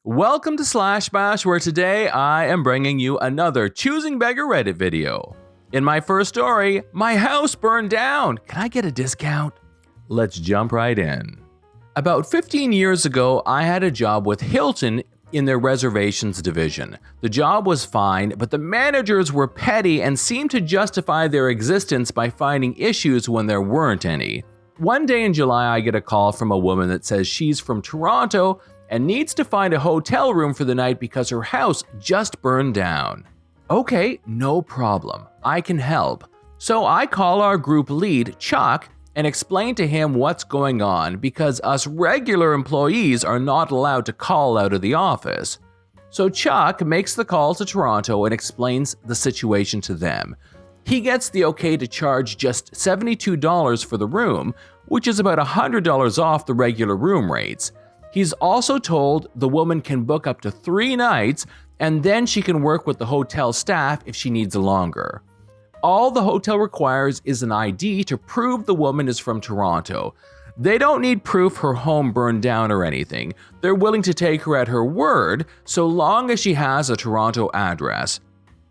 Welcome to Slash Bash, where today I am bringing you another Choosing Beggar Reddit video. In my first story, my house burned down. Can I get a discount? Let's jump right in. About 15 years ago, I had a job with Hilton in their reservations division. The job was fine, but the managers were petty and seemed to justify their existence by finding issues when there weren't any. One day in July, I get a call from a woman that says she's from Toronto and needs to find a hotel room for the night because her house just burned down. Okay, no problem. I can help. So I call our group lead, Chuck, and explain to him what's going on because us regular employees are not allowed to call out of the office. So Chuck makes the call to Toronto and explains the situation to them. He gets the okay to charge just $72 for the room, which is about $100 off the regular room rates. He's also told the woman can book up to 3 nights and then she can work with the hotel staff if she needs longer. All the hotel requires is an ID to prove the woman is from Toronto. They don't need proof her home burned down or anything. They're willing to take her at her word so long as she has a Toronto address.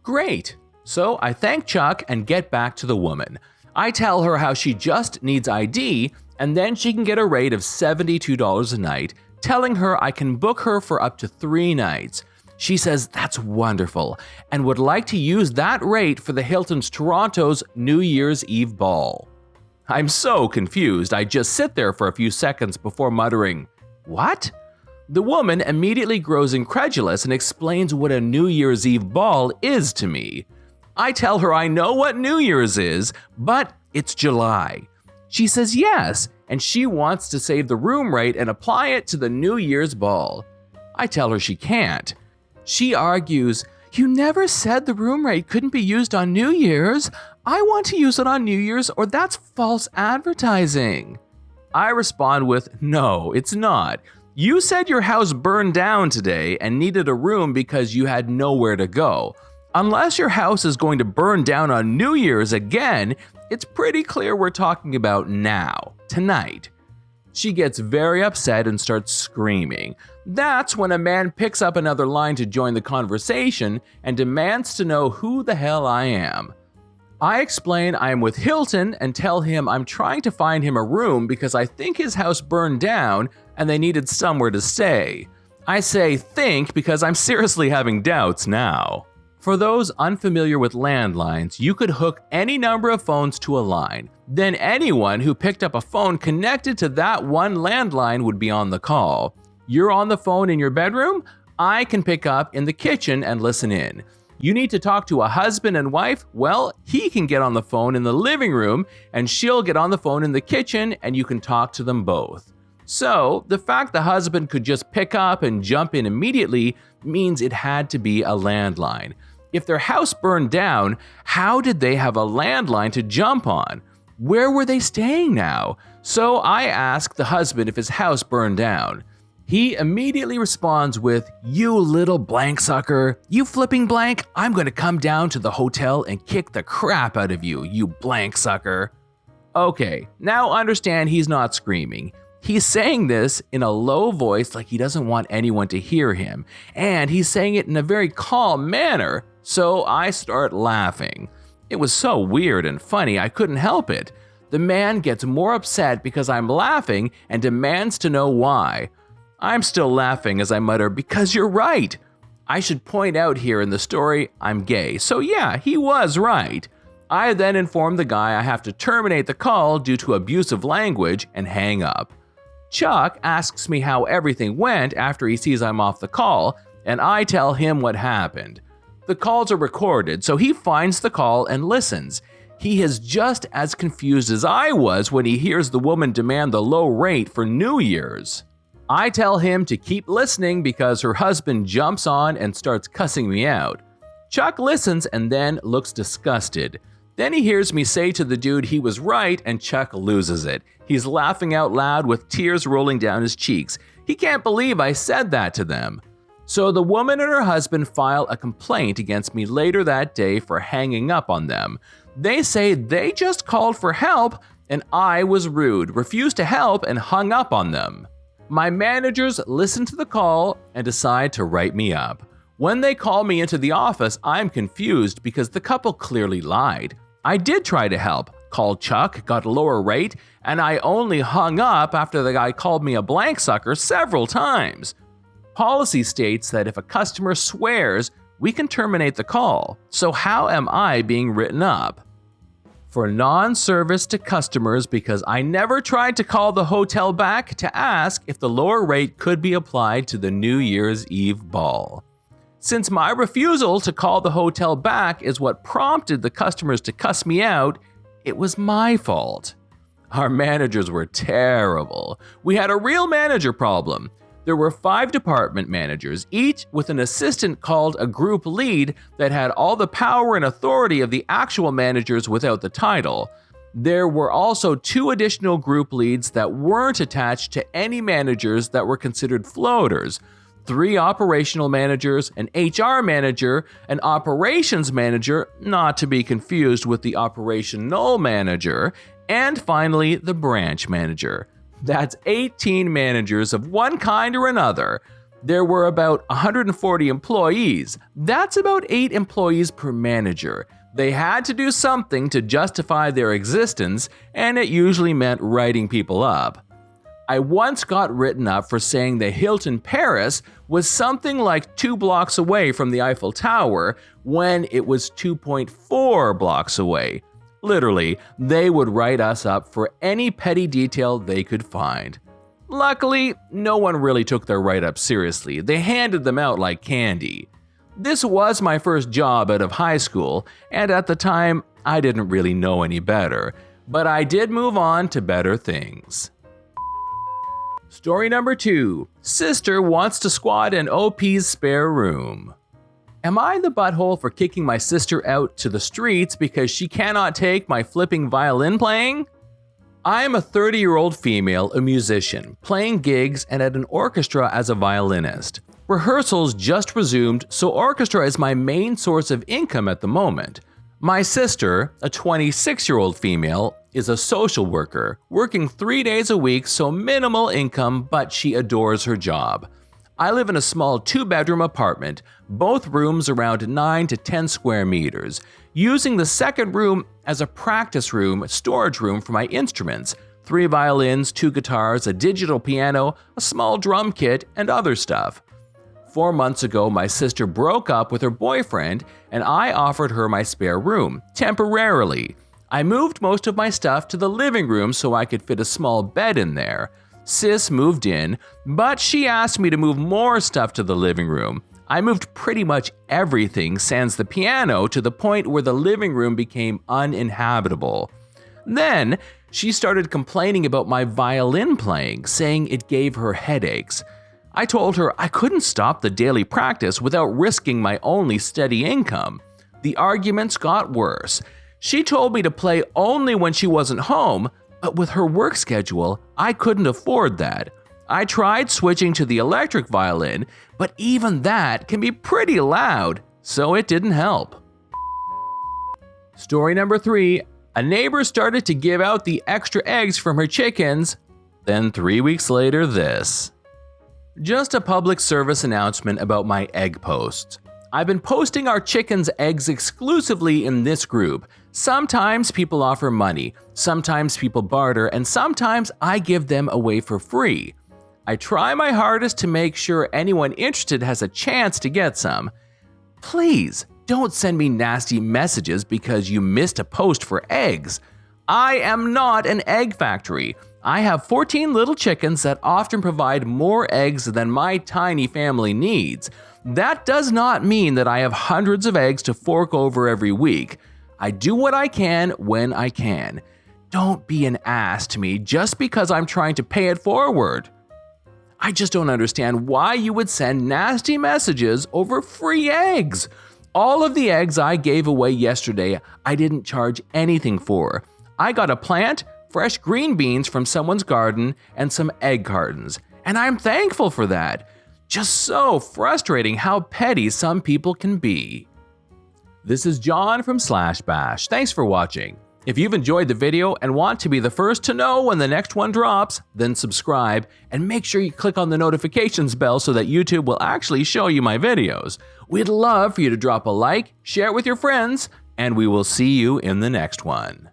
Great. So I thank Chuck and get back to the woman. I tell her how she just needs ID and then she can get a rate of $72 a night, telling her I can book her for up to 3 nights. She says that's wonderful and would like to use that rate for the Hilton's Toronto's New Year's Eve ball. I'm so confused, I just sit there for a few seconds before muttering, "What?" The woman immediately grows incredulous and explains what a New Year's Eve ball is to me. I tell her I know what New Year's is, but it's July. She says yes, and she wants to save the room rate and apply it to the New Year's ball. I tell her she can't. She argues, "You never said the room rate couldn't be used on New Year's. I want to use it on New Year's or that's false advertising." I respond with, "No, it's not. You said your house burned down today and needed a room because you had nowhere to go. Unless your house is going to burn down on New Year's again, it's pretty clear we're talking about now, tonight." She gets very upset and starts screaming. That's when a man picks up another line to join the conversation and demands to know who the hell I am. I explain I am with Hilton and tell him I'm trying to find him a room because I think his house burned down and they needed somewhere to stay. I say think because I'm seriously having doubts now. For those unfamiliar with landlines, you could hook any number of phones to a line. Then anyone who picked up a phone connected to that one landline would be on the call. You're on the phone in your bedroom? I can pick up in the kitchen and listen in. You need to talk to a husband and wife? Well, he can get on the phone in the living room and she'll get on the phone in the kitchen and you can talk to them both. So, the fact the husband could just pick up and jump in immediately means it had to be a landline. If their house burned down, how did they have a landline to jump on? Where were they staying now? So I ask the husband if his house burned down. He immediately responds with, "You little blank sucker, you flipping blank, I'm going to come down to the hotel and kick the crap out of you, you blank sucker." Okay, now understand he's not screaming. He's saying this in a low voice like he doesn't want anyone to hear him, and he's saying it in a very calm manner, so I start laughing. It was so weird and funny I couldn't help it. The man gets more upset because I'm laughing and demands to know why. I'm still laughing as I mutter, "Because you're right." I should point out here in the story I'm gay, so yeah, he was right. I then inform the guy I have to terminate the call due to abusive language and hang up. Chuck asks me how everything went after he sees I'm off the call, and I tell him what happened. The calls are recorded, so he finds the call and listens. He is just as confused as I was when he hears the woman demand the low rate for New Year's. I tell him to keep listening because her husband jumps on and starts cussing me out. Chuck listens and then looks disgusted. Then he hears me say to the dude he was right and Chuck loses it. He's laughing out loud with tears rolling down his cheeks. He can't believe I said that to them. So the woman and her husband file a complaint against me later that day for hanging up on them. They say they just called for help and I was rude, refused to help, and hung up on them. My managers listen to the call and decide to write me up. When they call me into the office, I'm confused because the couple clearly lied. I did try to help, called Chuck, got a lower rate, and I only hung up after the guy called me a blank sucker several times. Policy states that if a customer swears, we can terminate the call. So how am I being written up? For non-service to customers because I never tried to call the hotel back to ask if the lower rate could be applied to the New Year's Eve ball. Since my refusal to call the hotel back is what prompted the customers to cuss me out, it was my fault. Our managers were terrible. We had a real manager problem. There were 5 department managers, each with an assistant called a group lead that had all the power and authority of the actual managers without the title. There were also 2 additional group leads that weren't attached to any managers that were considered floaters. 3 operational managers, an HR manager, an operations manager, not to be confused with the operational manager, and finally the branch manager. That's 18 managers of one kind or another. There were about 140 employees. That's about 8 employees per manager. They had to do something to justify their existence, and it usually meant writing people up. I once got written up for saying the Hilton Paris was something like 2 blocks away from the Eiffel Tower when it was 2.4 blocks away. Literally, they would write us up for any petty detail they could find. Luckily, no one really took their write-ups seriously. They handed them out like candy. This was my first job out of high school, and at the time, I didn't really know any better. But I did move on to better things. Story number 2. Sister wants to squat in OP's spare room. Am I the butthole for kicking my sister out to the streets because she cannot take my flipping violin playing? I am a 30-year-old female, a musician, playing gigs and at an orchestra as a violinist. Rehearsals just resumed, so orchestra is my main source of income at the moment. My sister, a 26-year-old female, is a social worker, working 3 days a week, so minimal income, but she adores her job. I live in a small 2-bedroom apartment, both rooms around 9 to 10 square meters, using the second room as a practice room, storage room for my instruments, 3 violins, 2 guitars, a digital piano, a small drum kit, and other stuff. 4 months ago, my sister broke up with her boyfriend, and I offered her my spare room, temporarily. I moved most of my stuff to the living room so I could fit a small bed in there. Sis moved in, but she asked me to move more stuff to the living room. I moved pretty much everything sans the piano to the point where the living room became uninhabitable. Then, she started complaining about my violin playing, saying it gave her headaches. I told her I couldn't stop the daily practice without risking my only steady income. The arguments got worse. She told me to play only when she wasn't home, but with her work schedule, I couldn't afford that. I tried switching to the electric violin, but even that can be pretty loud, so it didn't help. Story number 3. A neighbor started to give out the extra eggs from her chickens. Then 3 weeks later, this. Just a public service announcement about my egg posts. I've been posting our chickens' eggs exclusively in this group. Sometimes people offer money, sometimes people barter, and sometimes I give them away for free. I try my hardest to make sure anyone interested has a chance to get some. Please, don't send me nasty messages because you missed a post for eggs. I am not an egg factory. I have 14 little chickens that often provide more eggs than my tiny family needs. That does not mean that I have hundreds of eggs to fork over every week. I do what I can when I can. Don't be an ass to me just because I'm trying to pay it forward. I just don't understand why you would send nasty messages over free eggs. All of the eggs I gave away yesterday, I didn't charge anything for. I got a plant, fresh green beans from someone's garden, and some egg cartons. And I'm thankful for that. Just so frustrating how petty some people can be. This is John from /Bash. Thanks for watching. If you've enjoyed the video and want to be the first to know when the next one drops, then subscribe and make sure you click on the notifications bell so that YouTube will actually show you my videos. We'd love for you to drop a like, share it with your friends, and we will see you in the next one.